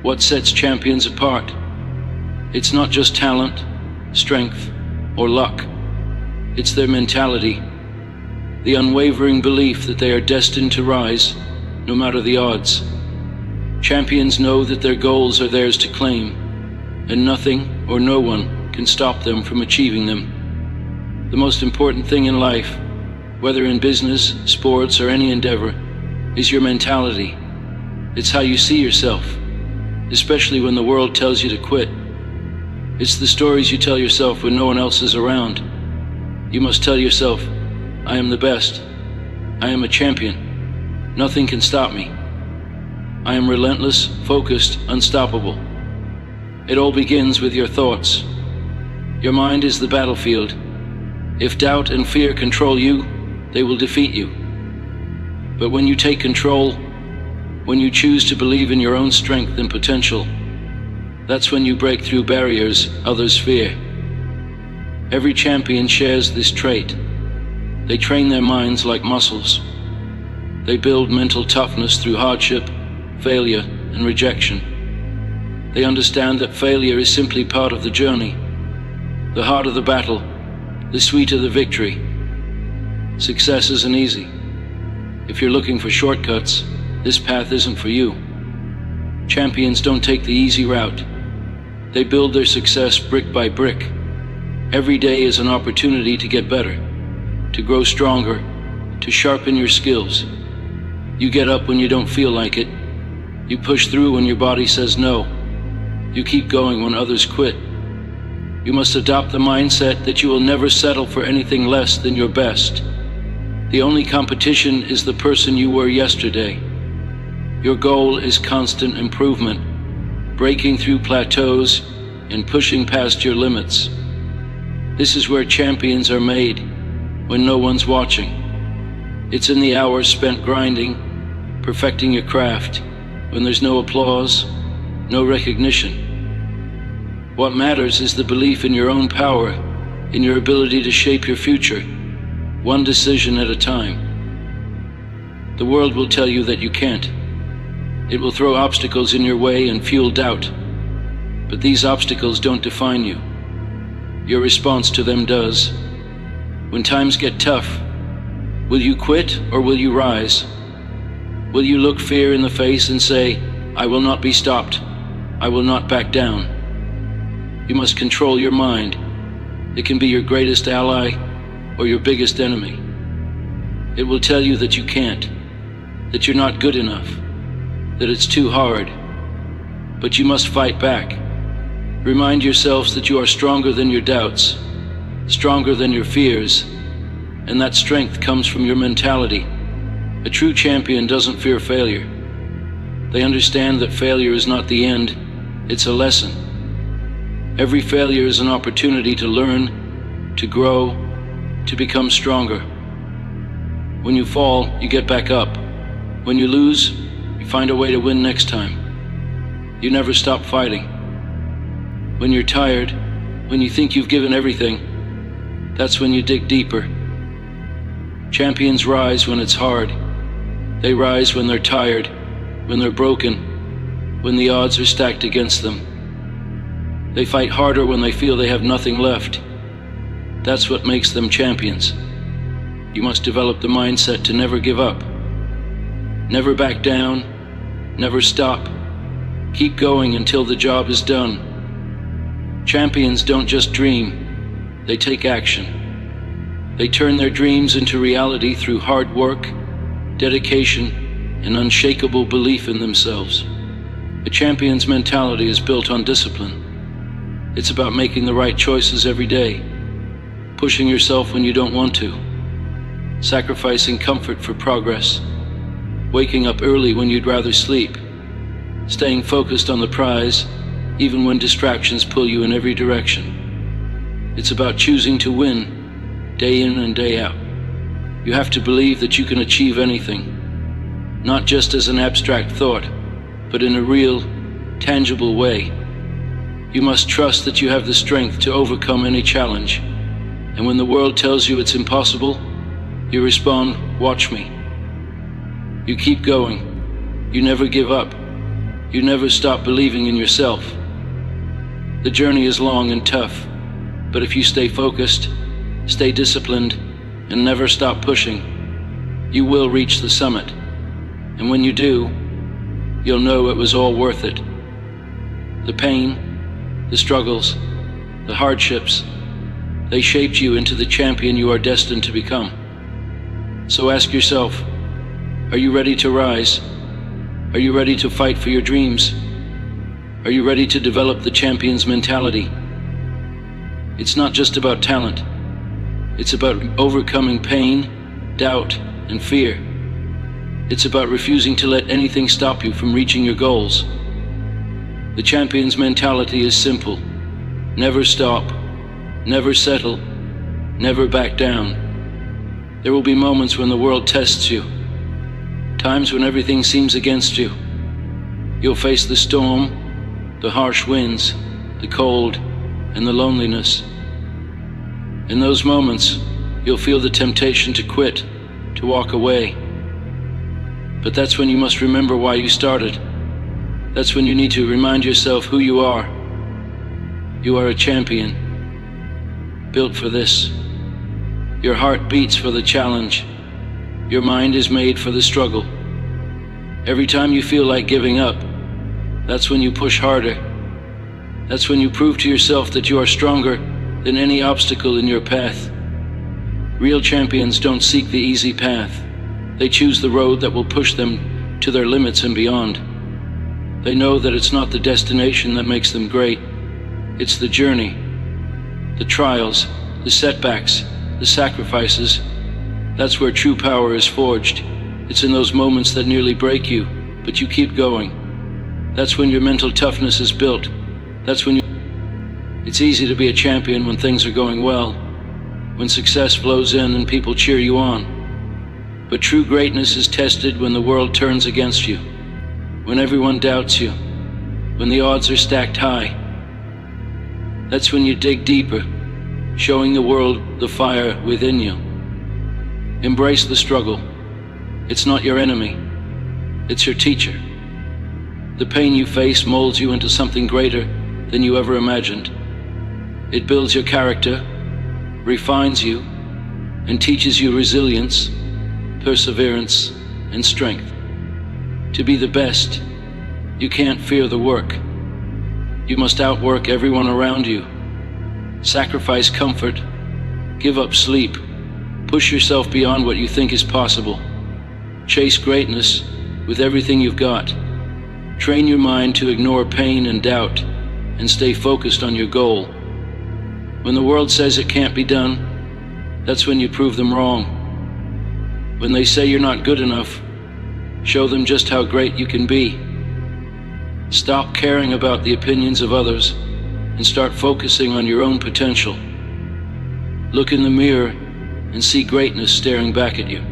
what sets champions apart. It's not just talent, strength, or luck. It's their mentality, the unwavering belief that they are destined to rise, no matter the odds. Champions know that their goals are theirs to claim, and nothing or no one can stop them from achieving them. The most important thing in life, whether in business, sports, or any endeavor, is your mentality. It's how you see yourself, especially when the world tells you to quit. It's the stories you tell yourself when no one else is around. You must tell yourself, I am the best. I am a champion. Nothing can stop me. I am relentless, focused, unstoppable. It all begins with your thoughts. Your mind is the battlefield. If doubt and fear control you, they will defeat you. But when you take control, when you choose to believe in your own strength and potential, that's when you break through barriers others fear. Every champion shares this trait. They train their minds like muscles. They build mental toughness through hardship, failure, and rejection. They understand that failure is simply part of the journey. The harder the battle, the sweeter the victory. Success isn't easy. If you're looking for shortcuts, this path isn't for you. Champions don't take the easy route. They build their success brick by brick. Every day is an opportunity to get better, to grow stronger, to sharpen your skills. You get up when you don't feel like it. You push through when your body says no. You keep going when others quit. You must adopt the mindset that you will never settle for anything less than your best. The only competition is the person you were yesterday. Your goal is constant improvement, breaking through plateaus and pushing past your limits. This is where champions are made, when no one's watching. It's in the hours spent grinding, perfecting your craft, when there's no applause, no recognition. What matters is the belief in your own power, in your ability to shape your future, one decision at a time. The world will tell you that you can't. It will throw obstacles in your way and fuel doubt. But these obstacles don't define you. Your response to them does. When times get tough, will you quit or will you rise? Will you look fear in the face and say, I will not be stopped. I will not back down. You must control your mind. It can be your greatest ally or your biggest enemy. It will tell you that you can't, that you're not good enough, that it's too hard. But you must fight back. Remind yourselves that you are stronger than your doubts, stronger than your fears, and that strength comes from your mentality. A true champion doesn't fear failure. They understand that failure is not the end, it's a lesson. Every failure is an opportunity to learn, to grow, to become stronger. When you fall, you get back up. When you lose, you find a way to win next time. You never stop fighting. When you're tired, when you think you've given everything, that's when you dig deeper. Champions rise when it's hard. They rise when they're tired, when they're broken, when the odds are stacked against them. They fight harder when they feel they have nothing left. That's what makes them champions. You must develop the mindset to never give up. Never back down, never stop. Keep going until the job is done. Champions don't just dream, they take action. They turn their dreams into reality through hard work, dedication, and unshakable belief in themselves. A champion's mentality is built on discipline. It's about making the right choices every day, pushing yourself when you don't want to, sacrificing comfort for progress, waking up early when you'd rather sleep, staying focused on the prize even when distractions pull you in every direction. It's about choosing to win day in and day out. You have to believe that you can achieve anything, not just as an abstract thought, but in a real, tangible way. You must trust that you have the strength to overcome any challenge. And when the world tells you it's impossible, you respond, watch me. You keep going. You never give up. You never stop believing in yourself. The journey is long and tough, but if you stay focused, stay disciplined, and never stop pushing, you will reach the summit. And when you do, you'll know it was all worth it. The pain, the struggles, the hardships, they shaped you into the champion you are destined to become. So ask yourself, are you ready to rise? Are you ready to fight for your dreams? Are you ready to develop the champion's mentality? It's not just about talent. It's about overcoming pain, doubt, and fear. It's about refusing to let anything stop you from reaching your goals. The champion's mentality is simple. Never stop, never settle, never back down. There will be moments when the world tests you, times when everything seems against you. You'll face the storm, the harsh winds, the cold, and the loneliness. In those moments, you'll feel the temptation to quit, to walk away. But that's when you must remember why you started. That's when you need to remind yourself who you are. You are a champion, built for this. Your heart beats for the challenge. Your mind is made for the struggle. Every time you feel like giving up, that's when you push harder. That's when you prove to yourself that you are stronger than any obstacle in your path. Real champions don't seek the easy path. They choose the road that will push them to their limits and beyond. They know that it's not the destination that makes them great. It's the journey, the trials, the setbacks, the sacrifices. That's where true power is forged. It's in those moments that nearly break you, but you keep going. That's when your mental toughness is built. That's when It's easy to be a champion when things are going well, when success flows in and people cheer you on. But true greatness is tested when the world turns against you, when everyone doubts you, when the odds are stacked high. That's when you dig deeper, showing the world the fire within you. Embrace the struggle. It's not your enemy, it's your teacher. The pain you face molds you into something greater than you ever imagined. It builds your character, refines you, and teaches you resilience, perseverance, and strength. To be the best, you can't fear the work. You must outwork everyone around you. Sacrifice comfort, give up sleep, push yourself beyond what you think is possible. Chase greatness with everything you've got. Train your mind to ignore pain and doubt and stay focused on your goal. When the world says it can't be done, that's when you prove them wrong. When they say you're not good enough, show them just how great you can be. Stop caring about the opinions of others and start focusing on your own potential. Look in the mirror and see greatness staring back at you.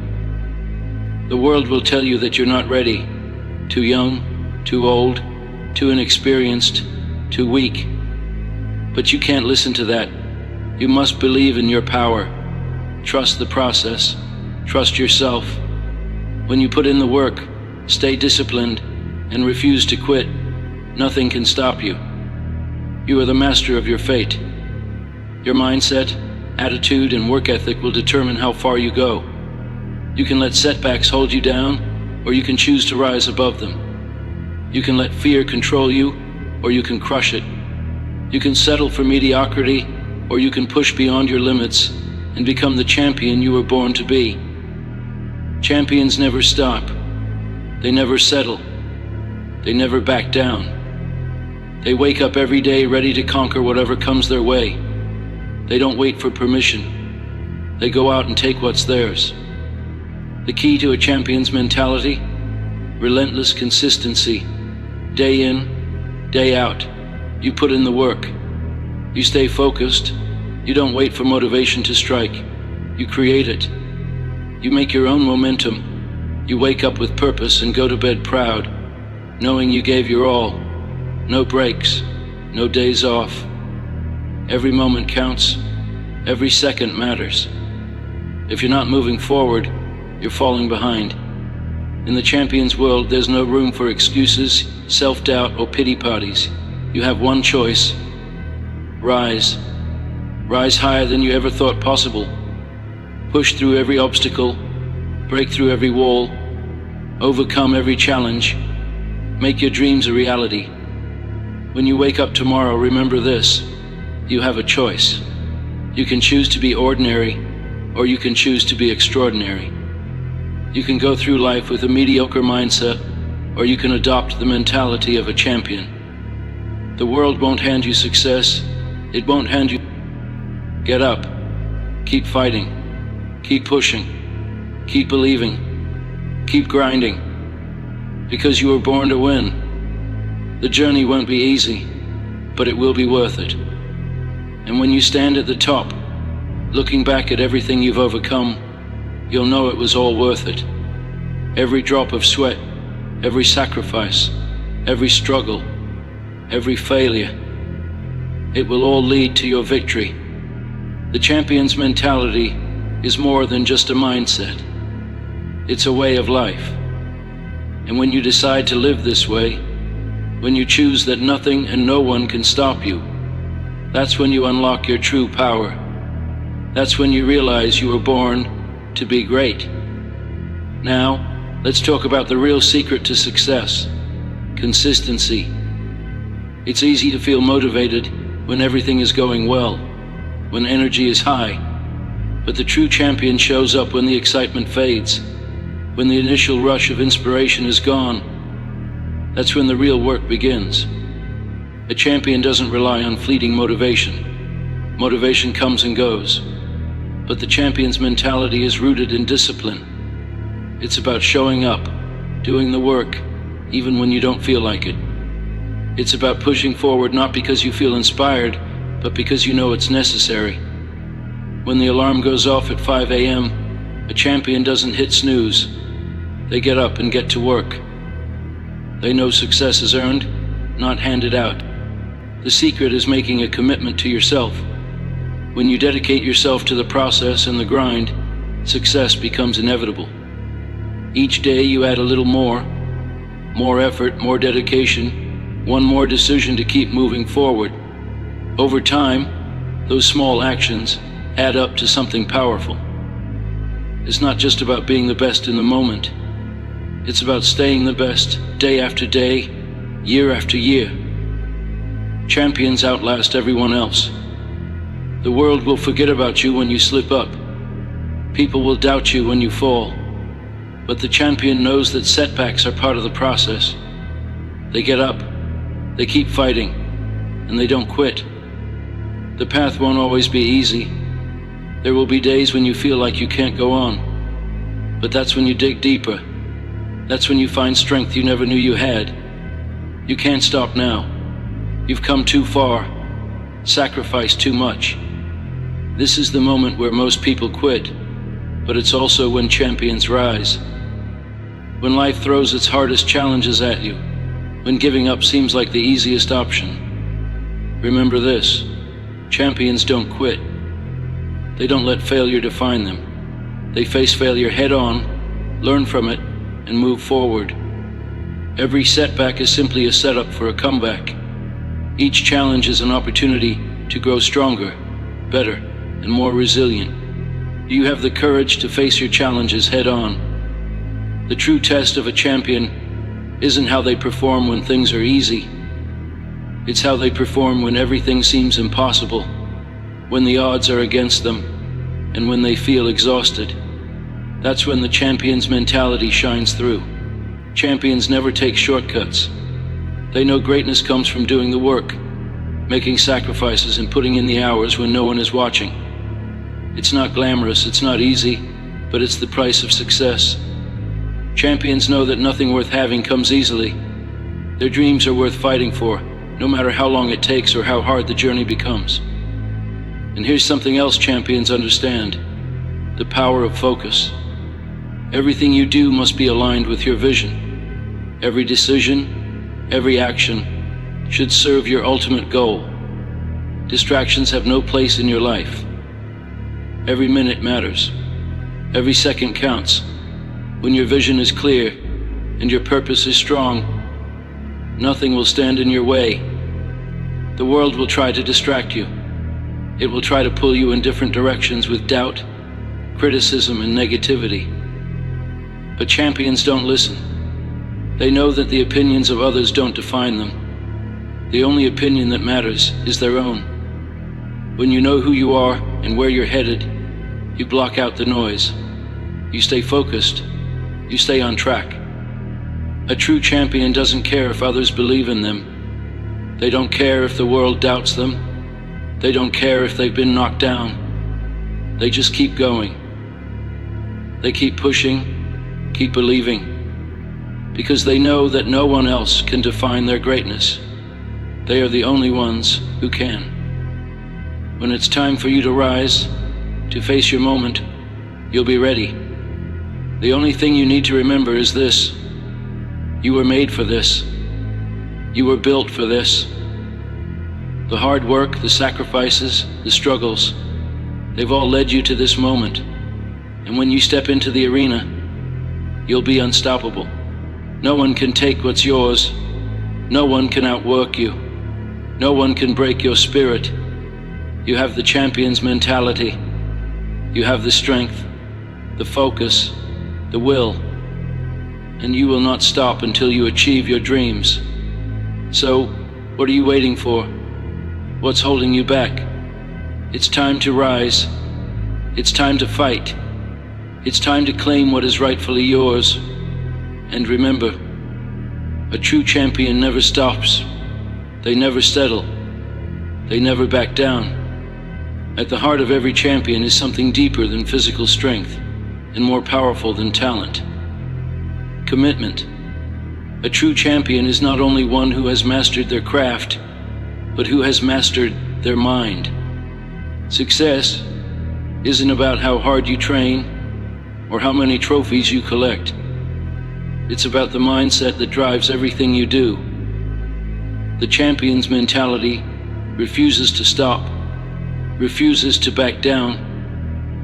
The world will tell you that you're not ready, too young, too old, too inexperienced, too weak. But you can't listen to that. You must believe in your power. Trust the process. Trust yourself. When you put in the work, stay disciplined, and refuse to quit, nothing can stop you. You are the master of your fate. Your mindset, attitude, and work ethic will determine how far you go. You can let setbacks hold you down, or you can choose to rise above them. You can let fear control you, or you can crush it. You can settle for mediocrity, or you can push beyond your limits and become the champion you were born to be. Champions never stop. They never settle. They never back down. They wake up every day ready to conquer whatever comes their way. They don't wait for permission. They go out and take what's theirs. The key to a champion's mentality? Relentless consistency. Day in, day out. You put in the work. You stay focused. You don't wait for motivation to strike. You create it. You make your own momentum. You wake up with purpose and go to bed proud, knowing you gave your all. No breaks, no days off. Every moment counts. Every second matters. If you're not moving forward, you're falling behind. In the champion's world, there's no room for excuses, self-doubt, or pity parties. You have one choice. Rise. Rise higher than you ever thought possible. Push through every obstacle, break through every wall, overcome every challenge. Make your dreams a reality. When you wake up tomorrow, remember this: you have a choice. You can choose to be ordinary, or you can choose to be extraordinary. You can go through life with a mediocre mindset, or you can adopt the mentality of a champion. The world won't hand you success. It won't hand you. Get up. Keep fighting. Keep pushing. Keep believing. Keep grinding. Because you were born to win. The journey won't be easy, but it will be worth it. And when you stand at the top, looking back at everything you've overcome, you'll know it was all worth it. Every drop of sweat, every sacrifice, every struggle, every failure, it will all lead to your victory. The champion's mentality is more than just a mindset. It's a way of life. And when you decide to live this way, when you choose that nothing and no one can stop you, that's when you unlock your true power. That's when you realize you were born to be great. Now, let's talk about the real secret to success: consistency. It's easy to feel motivated when everything is going well, when energy is high. But the true champion shows up when the excitement fades, when the initial rush of inspiration is gone. That's when the real work begins. A champion doesn't rely on fleeting motivation. Motivation comes and goes. But the champion's mentality is rooted in discipline. It's about showing up, doing the work, even when you don't feel like it. It's about pushing forward not because you feel inspired, but because you know it's necessary. When the alarm goes off at 5 a.m., a champion doesn't hit snooze. They get up and get to work. They know success is earned, not handed out. The secret is making a commitment to yourself. When you dedicate yourself to the process and the grind, success becomes inevitable. Each day you add a little more effort, more dedication, one more decision to keep moving forward. Over time, those small actions add up to something powerful. It's not just about being the best in the moment. It's about staying the best day after day, year after year. Champions outlast everyone else. The world will forget about you when you slip up. People will doubt you when you fall. But the champion knows that setbacks are part of the process. They get up, they keep fighting, and they don't quit. The path won't always be easy. There will be days when you feel like you can't go on. But that's when you dig deeper. That's when you find strength you never knew you had. You can't stop now. You've come too far, sacrificed too much. This is the moment where most people quit, but it's also when champions rise. When life throws its hardest challenges at you, when giving up seems like the easiest option, remember this: champions don't quit. They don't let failure define them. They face failure head on, learn from it, and move forward. Every setback is simply a setup for a comeback. Each challenge is an opportunity to grow stronger, better, and more resilient. You have the courage to face your challenges head on. The true test of a champion isn't how they perform when things are easy. It's how they perform when everything seems impossible, when the odds are against them, and when they feel exhausted. That's when the champion's mentality shines through. Champions never take shortcuts. They know greatness comes from doing the work, making sacrifices and putting in the hours when no one is watching. It's not glamorous, it's not easy, but it's the price of success. Champions know that nothing worth having comes easily. Their dreams are worth fighting for, no matter how long it takes or how hard the journey becomes. And here's something else champions understand: the power of focus. Everything you do must be aligned with your vision. Every decision, every action should serve your ultimate goal. Distractions have no place in your life. Every minute matters. Every second counts. When your vision is clear, and your purpose is strong, nothing will stand in your way. The world will try to distract you. It will try to pull you in different directions with doubt, criticism, and negativity. But champions don't listen. They know that the opinions of others don't define them. The only opinion that matters is their own. When you know who you are and where you're headed, you block out the noise. You stay focused. You stay on track. A true champion doesn't care if others believe in them. They don't care if the world doubts them. They don't care if they've been knocked down. They just keep going. They keep pushing, keep believing, because they know that no one else can define their greatness. They are the only ones who can. When it's time for you to rise, to face your moment, you'll be ready. The only thing you need to remember is this: you were made for this. You were built for this. The hard work, the sacrifices, the struggles, they've all led you to this moment. And when you step into the arena, you'll be unstoppable. No one can take what's yours. No one can outwork you. No one can break your spirit. You have the champion's mentality. You have the strength, the focus, the will, and you will not stop until you achieve your dreams. So, what are you waiting for? What's holding you back? It's time to rise. It's time to fight. It's time to claim what is rightfully yours. And remember, a true champion never stops. They never settle. They never back down. At the heart of every champion is something deeper than physical strength and more powerful than talent. Commitment. A true champion is not only one who has mastered their craft, but who has mastered their mind. Success isn't about how hard you train or how many trophies you collect. It's about the mindset that drives everything you do. The champion's mentality refuses to stop, refuses to back down,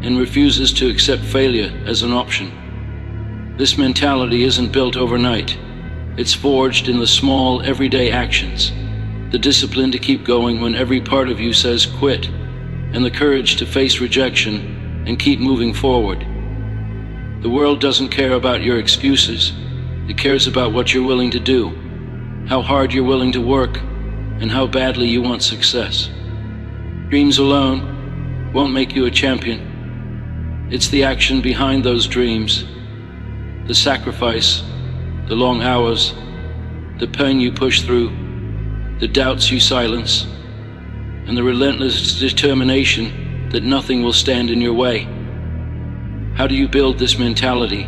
and refuses to accept failure as an option. This mentality isn't built overnight. It's forged in the small, everyday actions. The discipline to keep going when every part of you says quit, and the courage to face rejection and keep moving forward. The world doesn't care about your excuses. It cares about what you're willing to do, how hard you're willing to work, and how badly you want success. Dreams alone won't make you a champion. It's the action behind those dreams, the sacrifice, the long hours, the pain you push through, the doubts you silence, and the relentless determination that nothing will stand in your way. How do you build this mentality?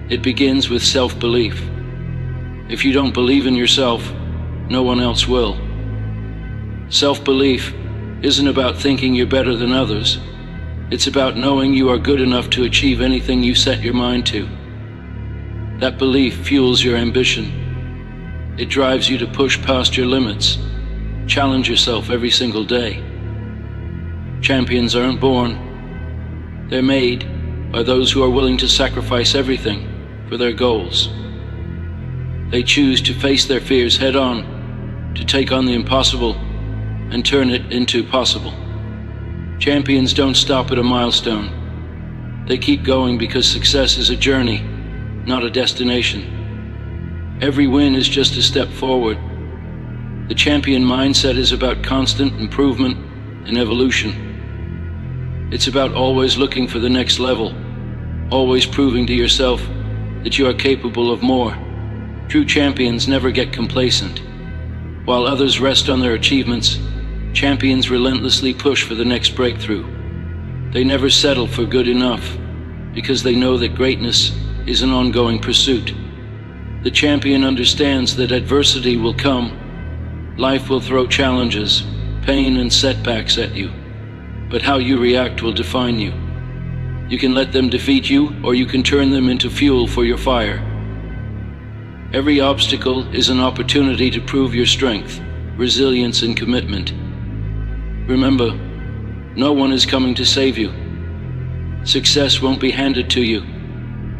It begins with self-belief. If you don't believe in yourself, no one else will. Self-belief isn't about thinking you're better than others. It's about knowing you are good enough to achieve anything you set your mind to. That belief fuels your ambition. It drives you to push past your limits, challenge yourself every single day. Champions aren't born. They're made by those who are willing to sacrifice everything for their goals. They choose to face their fears head on, to take on the impossible and turn it into possible. Champions don't stop at a milestone. They keep going because success is a journey, not a destination. Every win is just a step forward. The champion mindset is about constant improvement and evolution. It's about always looking for the next level, always proving to yourself that you are capable of more. True champions never get complacent. While others rest on their achievements, champions relentlessly push for the next breakthrough. They never settle for good enough because they know that greatness is an ongoing pursuit. The champion understands that adversity will come. Life will throw challenges, pain, and setbacks at you. But how you react will define you. You can let them defeat you, or you can turn them into fuel for your fire. Every obstacle is an opportunity to prove your strength, resilience, and commitment. Remember, no one is coming to save you. Success won't be handed to you.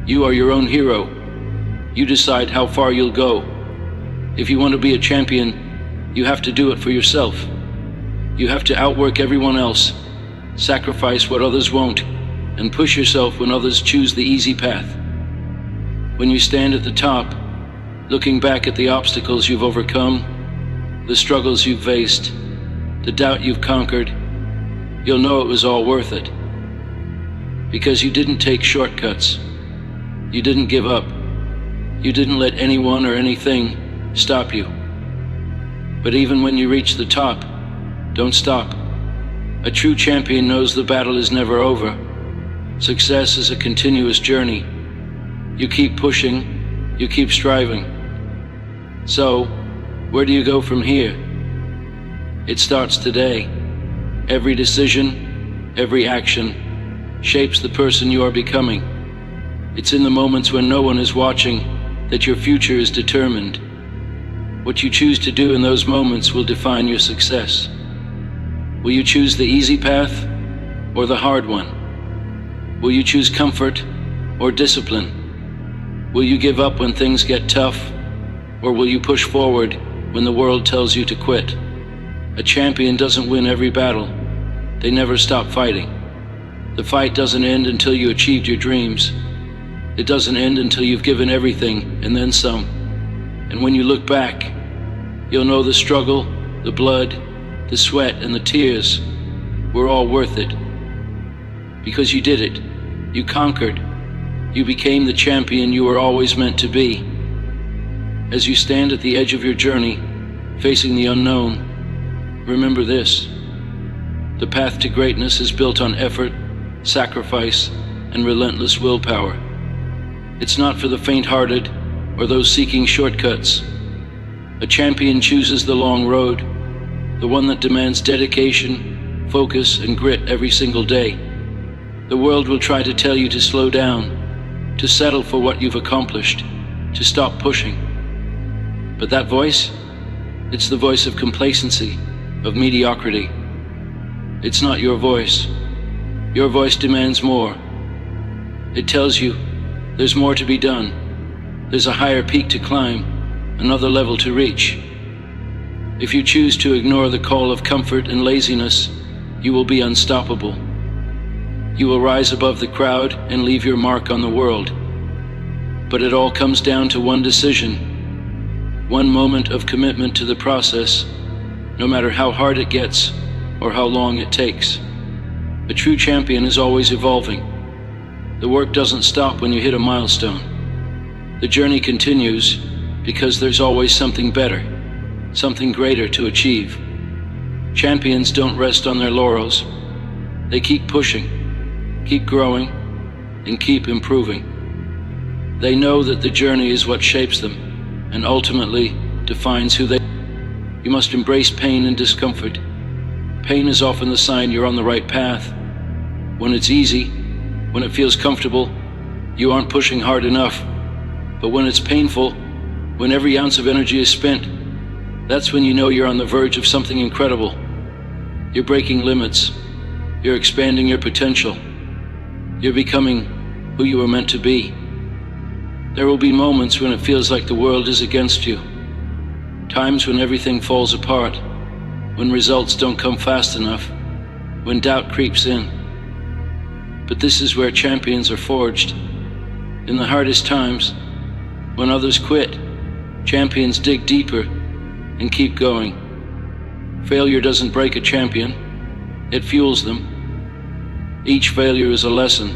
You are your own hero. You decide how far you'll go. If you want to be a champion, you have to do it for yourself. You have to outwork everyone else, sacrifice what others won't, and push yourself when others choose the easy path. When you stand at the top, looking back at the obstacles you've overcome, the struggles you've faced, the doubt you've conquered, you'll know it was all worth it. Because you didn't take shortcuts. You didn't give up. You didn't let anyone or anything stop you. But even when you reach the top, don't stop. A true champion knows the battle is never over. Success is a continuous journey. You keep pushing, you keep striving. So, where do you go from here? It starts today. Every decision, every action shapes the person you are becoming. It's in the moments when no one is watching that your future is determined. What you choose to do in those moments will define your success. Will you choose the easy path or the hard one? Will you choose comfort or discipline? Will you give up when things get tough, or will you push forward when the world tells you to quit? A champion doesn't win every battle. They never stop fighting. The fight doesn't end until you achieved your dreams. It doesn't end until you've given everything and then some. And when you look back, you'll know the struggle, the blood, the sweat, and the tears were all worth it. Because you did it. You conquered. You became the champion you were always meant to be. As you stand at the edge of your journey, facing the unknown, remember this: the path to greatness is built on effort, sacrifice, and relentless willpower. It's not for the faint-hearted or those seeking shortcuts. A champion chooses the long road, the one that demands dedication, focus, and grit every single day. The world will try to tell you to slow down, to settle for what you've accomplished, to stop pushing. But that voice, it's the voice of complacency, of mediocrity. It's not your voice. Your voice demands more. It tells you there's more to be done. There's a higher peak to climb, another level to reach. If you choose to ignore the call of comfort and laziness, you will be unstoppable. You will rise above the crowd and leave your mark on the world. But it all comes down to one decision, one moment of commitment to the process, no matter how hard it gets or how long it takes. A true champion is always evolving. The work doesn't stop when you hit a milestone. The journey continues because there's always something better, something greater to achieve. Champions don't rest on their laurels. They keep pushing, keep growing, and keep improving. They know that the journey is what shapes them and ultimately defines who they are. You must embrace pain and discomfort. Pain is often the sign you're on the right path. When it's easy, when it feels comfortable, you aren't pushing hard enough. But when it's painful, when every ounce of energy is spent, that's when you know you're on the verge of something incredible. You're breaking limits. You're expanding your potential. You're becoming who you were meant to be. There will be moments when it feels like the world is against you. Times when everything falls apart, when results don't come fast enough, when doubt creeps in. But this is where champions are forged. In the hardest times, when others quit, champions dig deeper and keep going. Failure doesn't break a champion, it fuels them. Each failure is a lesson,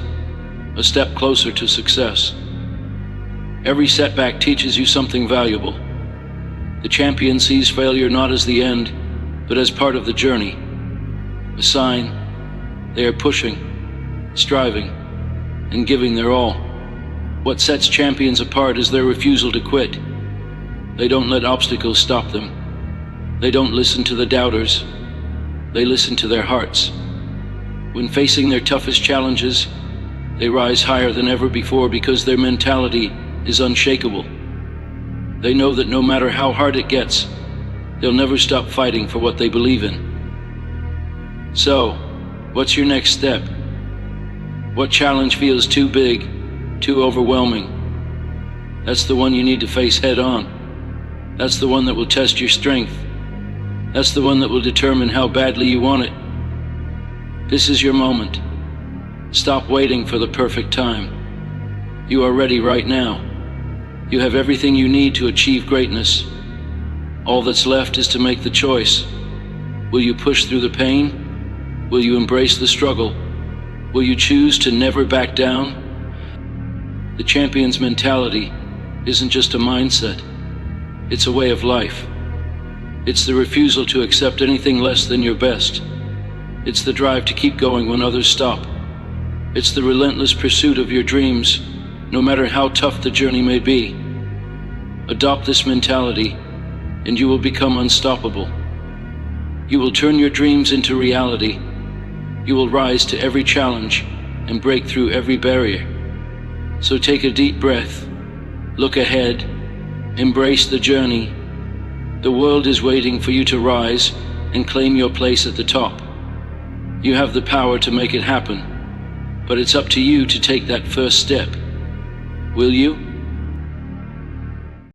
a step closer to success. Every setback teaches you something valuable. The champion sees failure not as the end, but as part of the journey. A sign they are pushing, striving, and giving their all. What sets champions apart is their refusal to quit. They don't let obstacles stop them. They don't listen to the doubters. They listen to their hearts. When facing their toughest challenges, they rise higher than ever before because their mentality is unshakable. They know that no matter how hard it gets, they'll never stop fighting for what they believe in. So, what's your next step? What challenge feels too big, too overwhelming? That's the one you need to face head on. That's the one that will test your strength. That's the one that will determine how badly you want it. This is your moment. Stop waiting for the perfect time. You are ready right now. You have everything you need to achieve greatness. All that's left is to make the choice. Will you push through the pain? Will you embrace the struggle? Will you choose to never back down? The champion's mentality isn't just a mindset. It's a way of life. It's the refusal to accept anything less than your best. It's the drive to keep going when others stop. It's the relentless pursuit of your dreams, no matter how tough the journey may be. Adopt this mentality, and you will become unstoppable. You will turn your dreams into reality. You will rise to every challenge and break through every barrier. So take a deep breath, look ahead, embrace the journey. The world is waiting for you to rise and claim your place at the top. You have the power to make it happen, but it's up to you to take that first step. Will you?